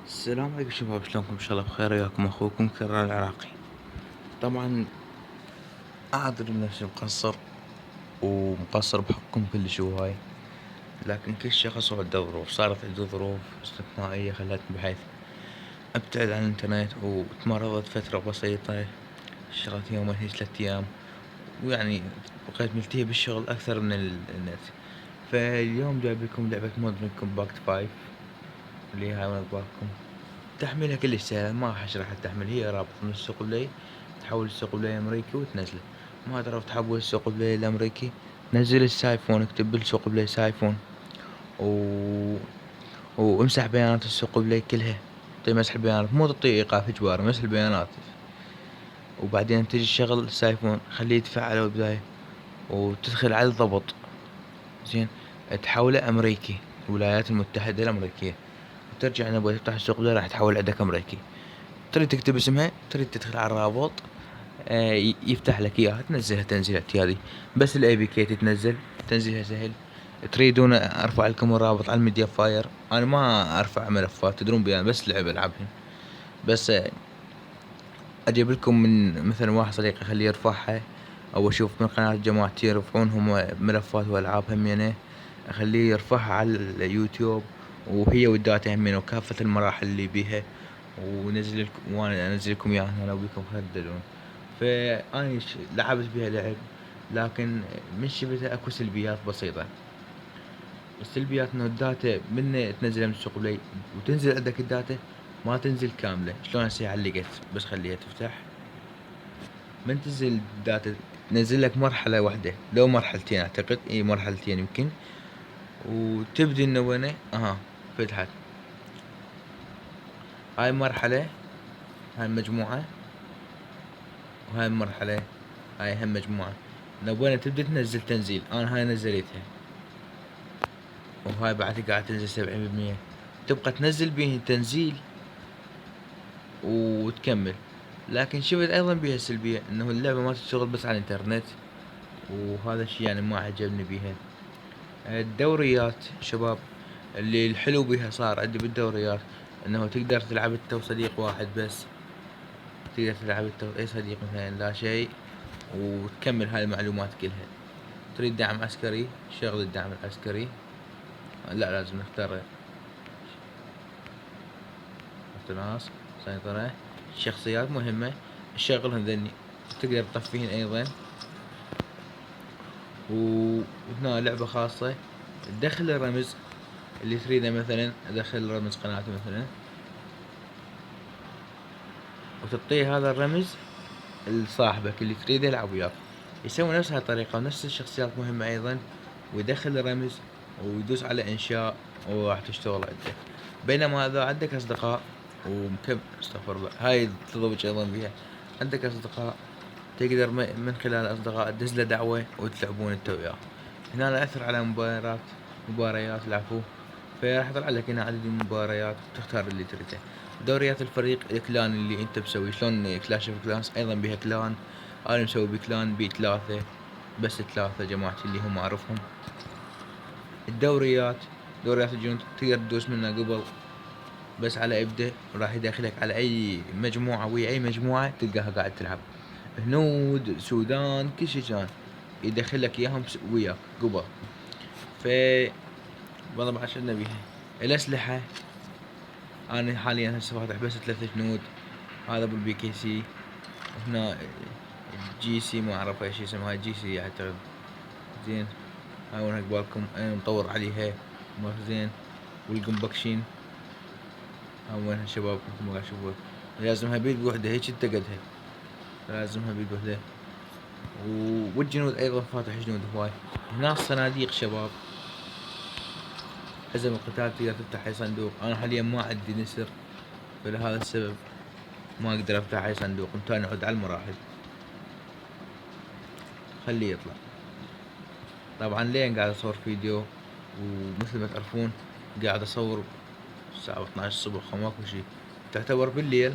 السلام عليكم شباب، شلونكم؟ ان شاء الله بخير. وياكم اخوكم كرار العراقي. طبعا اعذر من نفسي مقصر ومقصر بحقكم كلش هواي، لكن كل شخص وعنده ظروف. صارت عندي ظروف استثنائية خلتني بحيث ابتعد عن الانترنت، وتمرضت فترة بسيطة، اشتغلت يومين هيج 3 ايام، ويعني بقيت ملتهي بالشغل اكثر من النت. فاليوم جايب لكم لعبة مودرن كومباكت 5 اللي هاي من اخباركم. تحميلها كلش سهل، ما راح اشرح التحميل. هي رابط من السوق بلاي، تحول السوق بلاي الامريكي وتنزله. ما تعرف تحول السوق بلاي الامريكي، نزل السايفون، اكتب بالسوق بلاي سايفون و... وامسح بيانات السوق بلاي كلها. طي مسح البيانات، مو تعطيه ايقاف اجباري، مسح البيانات. وبعدين تجي تشغل السايفون، خليه يتفعل بالبداية، وتدخل على الضبط. زين، تحوله امريكي، الولايات المتحدة الامريكية، وترجع نبغى تفتح السوق بلاي راح تحول عندك امريكي. تريد تكتب اسمها، تريد تدخل على الرابط، يفتح لك اياها، تنزلها تنزيل اعتيادي. بس الاي بي كي تتنزل، تنزيلها سهل. تريدون ارفع لكم الرابط على الميديا فاير؟ انا ما ارفع ملفات، تدرون بي، انا بس لعب العبهن. بس اجيب لكم من مثلا واحد صديقي اخليه يرفعها، او اشوف من قناة جماعتي يرفعون هم ملفات والعاب همينه، اخليه يرفعها على اليوتيوب، وهي والداتا همينه وكافة المراحل اللي بيها، ونزل لكم، وانا انزل لكم اياها انا وبيكم ترددون. فاني لعبت بها لعب، لكن من شفتها اكو سلبيات بسيطة. السلبيات انه الداتا من تنزلها من السوق بلاي وتنزل عندك الداتا ما تنزل كاملة. شلون هسه علقت، بس خليها تفتح، من تنزل الداتا تنزل لك مرحلة واحدة لو مرحلتين، اعتقد اي مرحلتين يمكن. وتبدي انه وينه فتحت هاي مرحلة، هاي مجموعة، وهاي المرحلة هاي هم مجموعة. لو وين تبدأ تنزل تنزيل، انا هاي نزلتها، وهاي بعد قاعد تنزل 70%. تبقى تنزل بيه تنزيل وتكمل. لكن شفت ايضا بيها سلبية، انه اللعبة ما تشتغل بس على الانترنت، وهذا الشي يعني ما عجبني بيها. الدوريات شباب، اللي الحلو بيها صار عندي بالدوريات انه تقدر تلعب انت وصديق واحد بس. تقدر تلعب انت اي صديق مثلا لا شيء، وتكمل هاي المعلومات كلها. تريد دعم عسكري، شغل الدعم العسكري، لا لازم نختار اقتناص، سيطرة. شخصيات مهمة تشغلهم ذني، تقدر تطفيهن ايضا. وهنا لعبة خاصة، تدخل الرمز اللي تريده، مثلا ادخل رمز قناتي مثلا، وتعطيه هذا الرمز لصاحبك اللي تريده يلعب وياك، يسوي نفس هالطريقة ونفس الشخصيات مهمة أيضا، ويدخل الرمز ويدوس على إنشاء، وراح تشتغل عندك. بينما إذا عندك أصدقاء استغفر الله، هاي تضبط أيضا بيها. عندك أصدقاء تقدر من خلال الأصدقاء تدز له دعوة وتلعبون أنت وياه. هنا يأثر على مباريات العفو. فراح يطلع لك هنا عدد المباريات، تختار اللي تريده. دوريات الفريق، الكلان اللي انت مسوي، شلون كلاش اوف كلانس ايضا بيها كلان. انا مسوي بكلان بي 3، بس 3 جماعتي اللي هم اعرفهم. الدوريات، دوريات الجنود تقدر تدوس منها قبل بس على ابدأ، راح يدخلك على اي مجموعة ويا اي مجموعة تلقاها قاعد تلعب. هنود، سودان، كل شي كان يدخلك اياهم وياك قبل. ف والله عشان بيها الاسلحة. انا حاليا هسه فاتح بس 3 جنود، هذا ابو البي كي سي. هنا جي سي، ما اعرف ايش اسمها، هاي جي سي اعتقد. زين، هاي وين قبالكم انا مطور عليها، زين. والقمبكشين هاي وينها شباب، انتم ما قاعد تشوفوها. لازمها بيد بوحدة هيك انت قدها، لازمها بيد بوحدة. والجنود ايضا فاتح جنود هواي. هنا الصناديق شباب، حزم القتال تقدر تفتح اي صندوق. انا حاليا ما عندي نسر، فلهذا السبب ما اقدر افتح اي صندوق، متاني اعود على المراحل. خليه يطلع. طبعا لين قاعد اصور فيديو، ومثل ما تعرفون قاعد اصور الساعة 12 الصبح وماكو شي، تعتبر بالليل.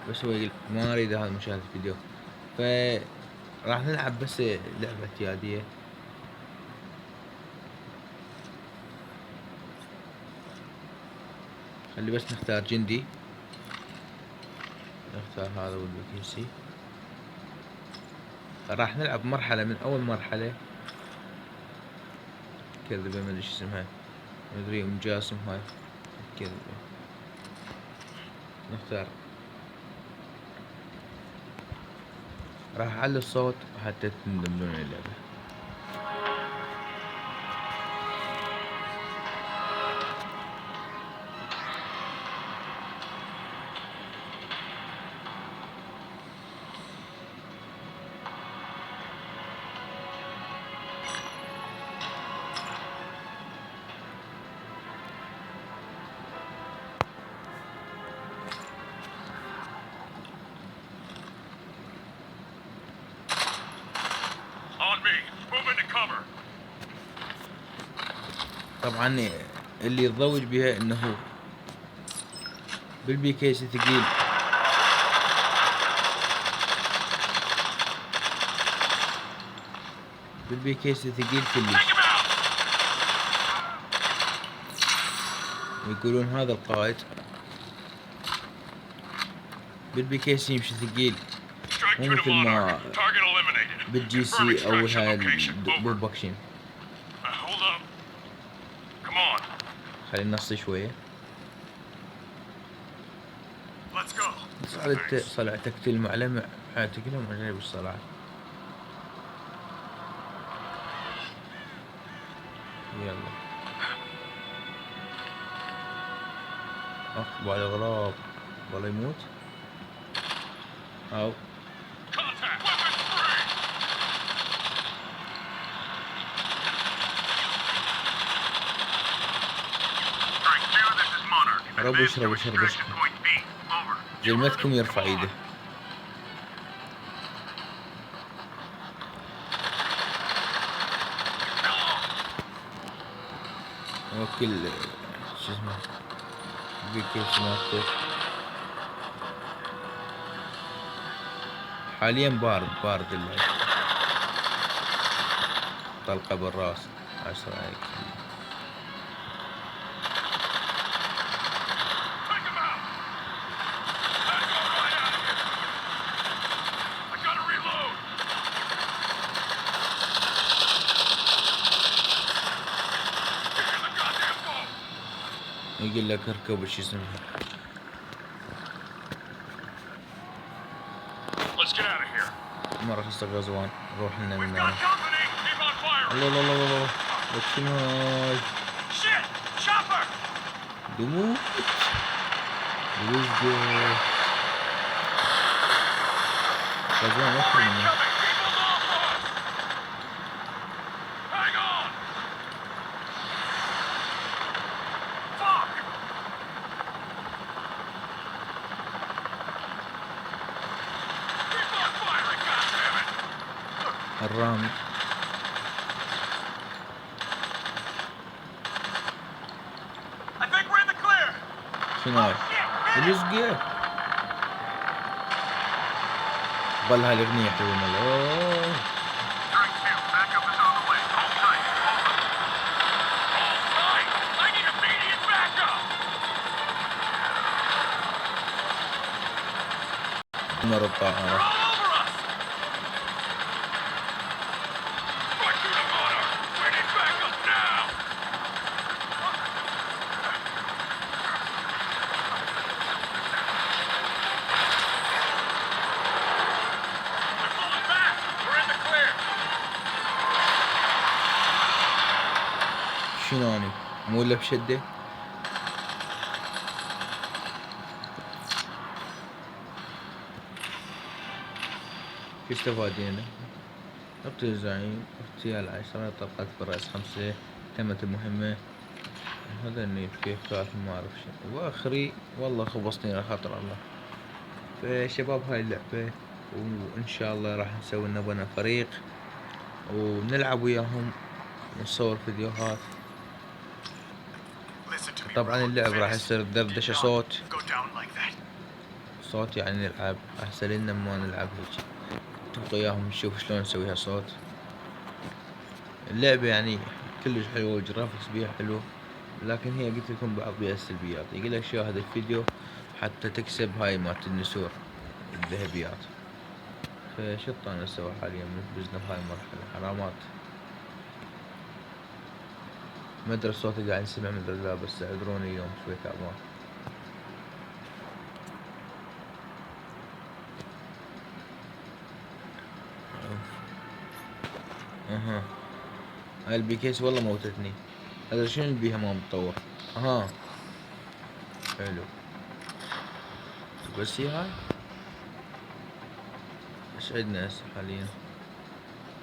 بس هو ما اريد هذا مشاهدة الفيديو. ف راح نلعب بس لعبة اعتيادية. خلي بس نختار جندي، نختار هذا والبي سي. راح نلعب مرحلة من أول مرحلة كذبة، ما ادري ايش اسمها، مدري ام جاسم هاي كذبة. نختار، راح اعلي الصوت حتى تندمجون اللعبة. طبعا اللي يتضوج بها انه بالبي كيس ثقيل، بالبي كيس ثقيل كلش. يقولون هذا القائد بالبي كيس يمشي ثقيل، مو مثل ما بالجي سي او هاي البوبكشين. خلينا نصي شوية. صلعت تقتيل معلم اعتقلهم عجيب بالصلاة. يلا بعد غراب والله يموت. او ربوا يشربوا شربتكم، جلمتكم يرفع ايده. وكل شو اسمه بكيس مالته حاليا بارد اللعب. طلقة بالراس 10 اكس. يقول لك اركب وش اسمه. مرة خصك غزوان، نروح لنا من هنا. الله الله الله الله، لك شنو هاي؟ دموع وزقه غزوان اكثر منه. الرامي شنو هاي؟ الوزقه ظل هاي الاغنية حلوة ماله. نار الطائرة شنو اني مو الا بشدة. شو استفادينا؟ اقتل الزعيم، اغتيال 10، طلقات بالرأس 5، تمت المهمة. هذا النيل كيف كاف ما اعرف شنو واخري. والله خبصتني على خاطر الله. فشباب هاي اللعبة وان شاء الله راح نسوي لنا بنا فريق ونلعب وياهم ونصور فيديوهات. طبعا اللعب راح يصير دردشة صوت يعني نلعب احسن لنا ما نلعب هيك تبقى وياهم نشوف شلون نسويها صوت. اللعبة يعني كلش حلوة والجرافيكس بيها حلو لكن هي قلت لكم بعض بها السلبيات. يقول لك شاهد الفيديو حتى تكسب هاي مالت النسور الذهبيات. فشو انا اسوي حاليا بزنا بهاي المرحلة حرامات. ما ادري صوتي قاعد يسمع من لا، بس اعذروني اليوم شوي تعبان. اها هاي البي كيس والله موتتني. هذا شنو اللي بيها ما متطور. اها حلو. بس هي هاي ايش عندنا هسه حاليا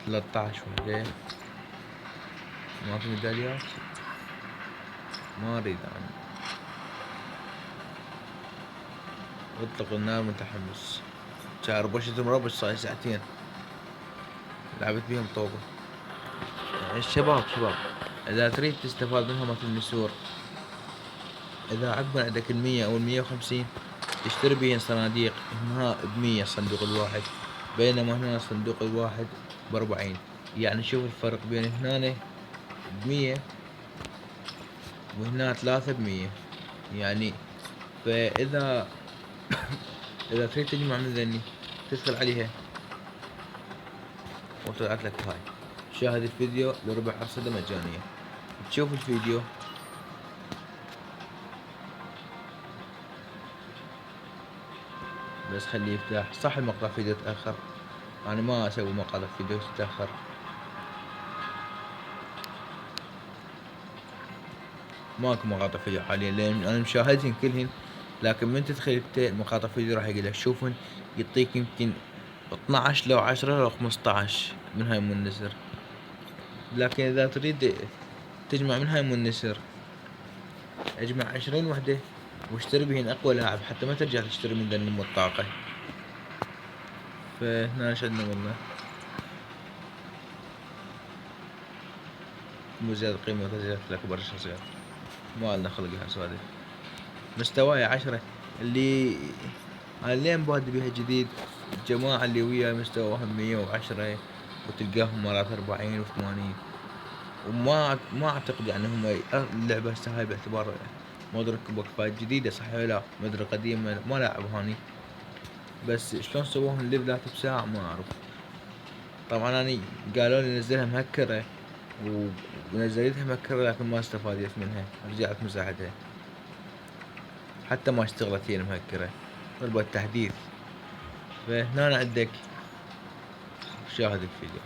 13 وحدة. ما في ميداليات. ما اريد انا. اطلق النار متحمس. شهر بوشة مربش صار ساعتين لعبت بيهم طوبة. الشباب اذا تريد تستفاد منها مثل النسور، اذا عقبا عندك 100 او 150 تشتري بيهن صناديق. هنا ب100 الصندوق الواحد، بينما هنا الصندوق الواحد ب40. يعني شوف الفرق بين هنا ب100 وهنا 3 ب100 يعني. فاذا اذا تريد تجمع من ذني تدخل عليها وطلعت لك هاي. شاهد الفيديو لربع أرصدة مجانية. تشوف الفيديو بس خليه يفتح. صح المقطع فيديو تأخر، أنا ما أسوي مقاطع فيديو تتأخر. ماكو مقاطع فيديو حاليا لأن أنا مشاهدهن كلهن. لكن من تدخل مقاطع فيديو راح يقول لك شوفن، يعطيك يمكن 12 لو 10 لو 15 من هاي النسر. لكن إذا تريد تجمع من هاي النسر اجمع 20 وحدة واشتري بهن أقوى لاعب حتى ما ترجع تشتري من ذا النمو الطاقة. فهنا ايش عندنا والله مو زيادة قيمة وتزيادة الأكبر الشخصيات. ما لنا خلق هالسوالف. مستواي 10 اللي أنا لين بادي بيها جديد. الجماعة اللي وياي مستواهم 110 وتلقاهم مرات 40 و80. وما أعتقد يعني هم اللعبة هسه هاي باعتبار مدرك وقفات جديدة صحيح لا مدرك قديم ما لعب هاني. بس شلون سووهم الليفلات بساعة ما أعرف. طبعا أنا قالوا لي نزلها مهكرة ونزلتها مهكرة لكن ما استفادت منها. رجعت مساحتها حتى ما اشتغلت هي المهكرة. طلبت تحديث. فهنا عندك شاهد الفيديو.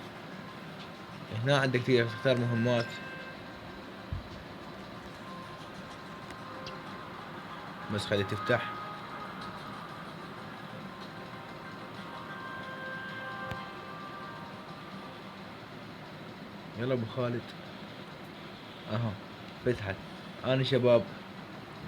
هنا عندك تقدر تختار مهمات. بس خلي تفتح. يلا ابو خالد. اها فتحت. انا شباب